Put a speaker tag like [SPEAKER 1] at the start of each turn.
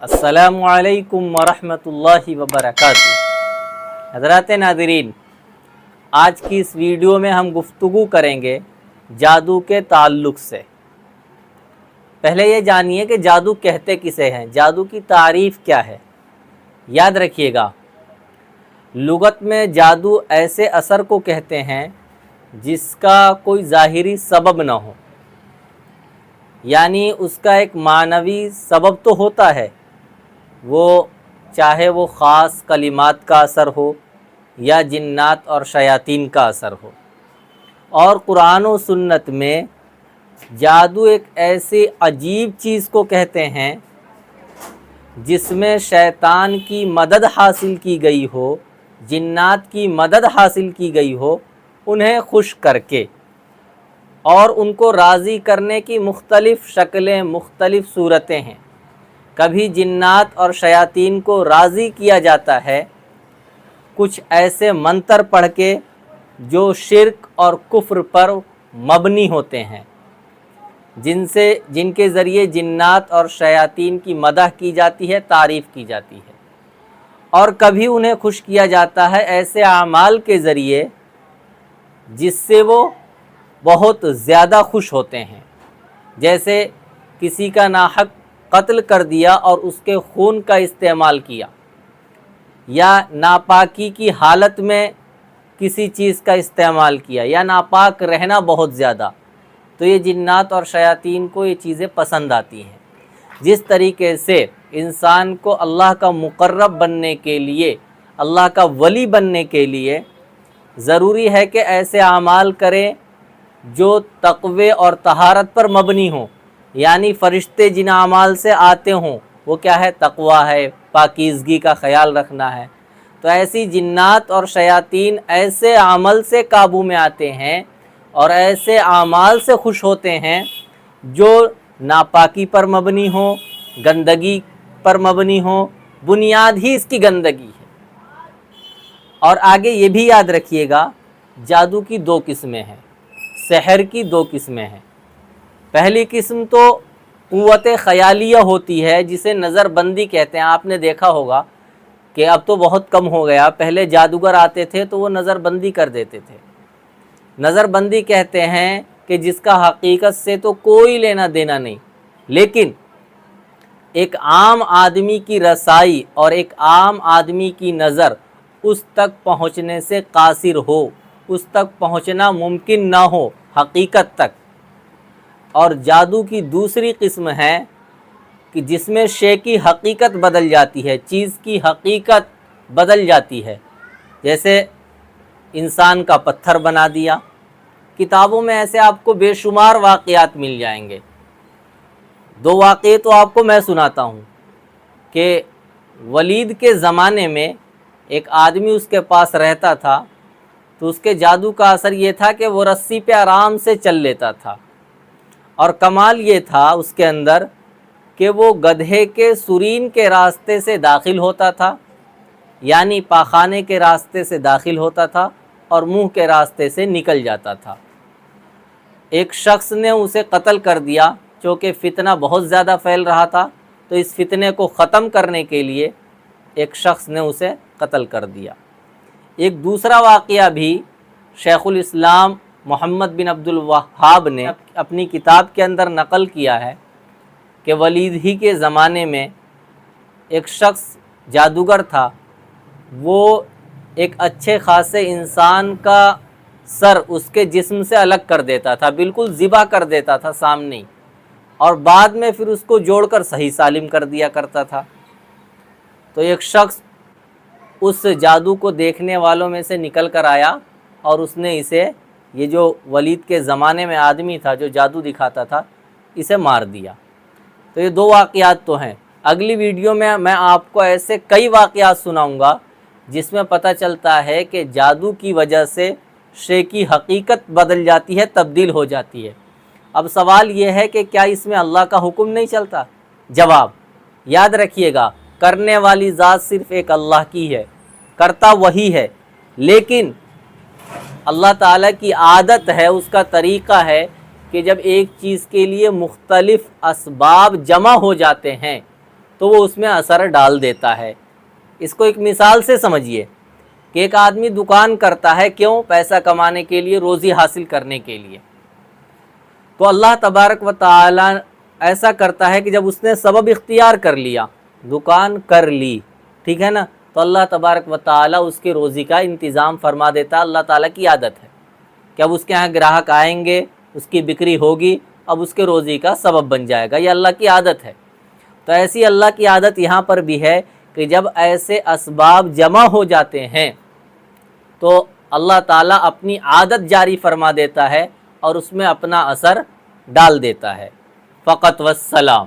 [SPEAKER 1] अस्सलामु अलैकुम वरहमतुल्लाहि वबरकातुहू। हज़रात नाज़रीन, आज की इस वीडियो में हम गुफ्तगू करेंगे जादू के ताल्लुक़ से। पहले ये जानिए कि जादू कहते किसे हैं, जादू की तारीफ़ क्या है। याद रखिएगा, लुगत में जादू ऐसे असर को कहते हैं जिसका कोई ज़ाहिरी सबब ना हो, यानी उसका एक मानवी सबब तो होता है, वो चाहे वो ख़ास कलिमात का असर हो या जिन्नात और शयातीन का असर हो। और कुरान और सुन्नत में जादू एक ऐसी अजीब चीज़ को कहते हैं जिसमें शैतान की मदद हासिल की गई हो, जिन्नात की मदद हासिल की गई हो, उन्हें खुश करके, और उनको राज़ी करने की मुख्तलिफ़ शक्लें, मुख्तलिफ़ सूरतें हैं। कभी जिन्नात और शयातीन को राज़ी किया जाता है कुछ ऐसे मंत्र पढ़ के जो शिर्क और कुफ्र पर मबनी होते हैं, जिनके ज़रिए जिन्नात और शयातीन की मदह की जाती है, तारीफ़ की जाती है। और कभी उन्हें खुश किया जाता है ऐसे आमाल के ज़रिए जिससे वो बहुत ज़्यादा खुश होते हैं। जैसे किसी का नाहक कत्ल कर दिया और उसके खून का इस्तेमाल किया, या नापाकी की हालत में किसी चीज़ का इस्तेमाल किया, या नापाक रहना बहुत ज़्यादा, तो ये जिन्नात और शयातीन को ये चीज़ें पसंद आती हैं। जिस तरीके से इंसान को अल्लाह का मुक़र्रब बनने के लिए, अल्लाह का वली बनने के लिए ज़रूरी है कि ऐसे आमाल करें जो तक़वे और तहारत पर मबनी हों, यानी फ़रिश्ते जिन आमाल से आते हों वो क्या है, तक़वा है, पाकीज़गी का ख़याल रखना है। तो ऐसी जिन्नात और शयातीन ऐसे अमल से काबू में आते हैं और ऐसे आमाल से खुश होते हैं जो नापाकी पर मबनी हो, गंदगी पर मबनी हो, बुनियाद ही इसकी गंदगी है। और आगे ये भी याद रखिएगा, जादू की दो किस्में हैं, सहर की दो किस्में हैं। पहली किस्म तो क़ुव्वत ख़यालिया होती है जिसे नज़रबंदी कहते हैं। आपने देखा होगा कि अब तो बहुत कम हो गया, पहले जादूगर आते थे तो वो नज़रबंदी कर देते थे। नज़रबंदी कहते हैं कि जिसका हकीकत से तो कोई लेना देना नहीं, लेकिन एक आम आदमी की रसाई और एक आम आदमी की नज़र उस तक पहुँचने से कासिर हो, उस तक पहुँचना मुमकिन ना हो हकीकत तक। और जादू की दूसरी किस्म है कि जिसमें शे की हकीकत बदल जाती है, चीज़ की हकीकत बदल जाती है। जैसे इंसान का पत्थर बना दिया। किताबों में ऐसे आपको बेशुमार वाक़यात मिल जाएंगे। दो वाक़े तो आपको मैं सुनाता हूँ कि वलीद के ज़माने में एक आदमी उसके पास रहता था, तो उसके जादू का असर ये था कि वो रस्सी पे आराम से चल लेता था। और कमाल ये था उसके अंदर कि वो गधे के सुरीन के रास्ते से दाखिल होता था, यानी पाखाने के रास्ते से दाखिल होता था और मुंह के रास्ते से निकल जाता था। एक शख्स ने उसे कत्ल कर दिया, चूँकि फ़ितना बहुत ज़्यादा फैल रहा था, तो इस फितने को ख़त्म करने के लिए एक शख्स ने उसे कत्ल कर दिया। एक दूसरा वाक़या भी शेखुल इस्लाम मोहम्मद बिन अब्दुल वहाब ने अपनी किताब के अंदर नक़ल किया है कि वलीद ही के ज़माने में एक शख्स जादूगर था। वो एक अच्छे खासे इंसान का सर उसके जिस्म से अलग कर देता था, बिल्कुल ज़िबा कर देता था सामने ही, और बाद में फिर उसको जोड़कर सही सालिम कर दिया करता था। तो एक शख्स उस जादू को देखने वालों में से निकल कर आया और उसने इसे, ये जो वलीद के ज़माने में आदमी था जो जादू दिखाता था, इसे मार दिया। तो ये दो वाक़यात तो हैं। अगली वीडियो में मैं आपको ऐसे कई वाक़यात सुनाऊंगा जिसमें पता चलता है कि जादू की वजह से शे की हकीकत बदल जाती है, तब्दील हो जाती है। अब सवाल ये है कि क्या इसमें अल्लाह का हुक्म नहीं चलता? जवाब याद रखिएगा, करने वाली ज़ात सिर्फ़ एक अल्लाह की है, करता वही है, लेकिन अल्लाह ताला की आदत है, उसका तरीक़ा है कि जब एक चीज़ के लिए मुख्तलिफ़ असबाब जमा हो जाते हैं تو وہ اس میں اثر ڈال دیتا ہے۔ اس کو ایک مثال سے سمجھیے کہ ایک آدمی دکان کرتا ہے، کیوں؟ پیسہ کمانے کے لیے، روزی حاصل کرنے کے لیے۔ تو اللہ تبارک و تعالی ایسا کرتا ہے کہ جب اس نے سبب اختیار کر لیا، دکان کر لی، ٹھیک ہے نا، تو اللہ تبارک و تعالی اس کے روزی کا انتظام فرما دیتا ہے۔ اللہ تعالیٰ کی عادت ہے کہ اب اس کے ہاں گراہک آئیں گے، اس کی بکری ہوگی، اب اس کے روزی کا سبب بن جائے گا، یہ اللہ کی عادت ہے۔ تو ایسی اللہ کی عادت یہاں پر بھی ہے کہ جب ایسے اسباب جمع ہو جاتے ہیں تو اللہ تعالیٰ اپنی عادت جاری فرما دیتا ہے اور اس میں اپنا اثر ڈال دیتا ہے۔ فقط والسلام۔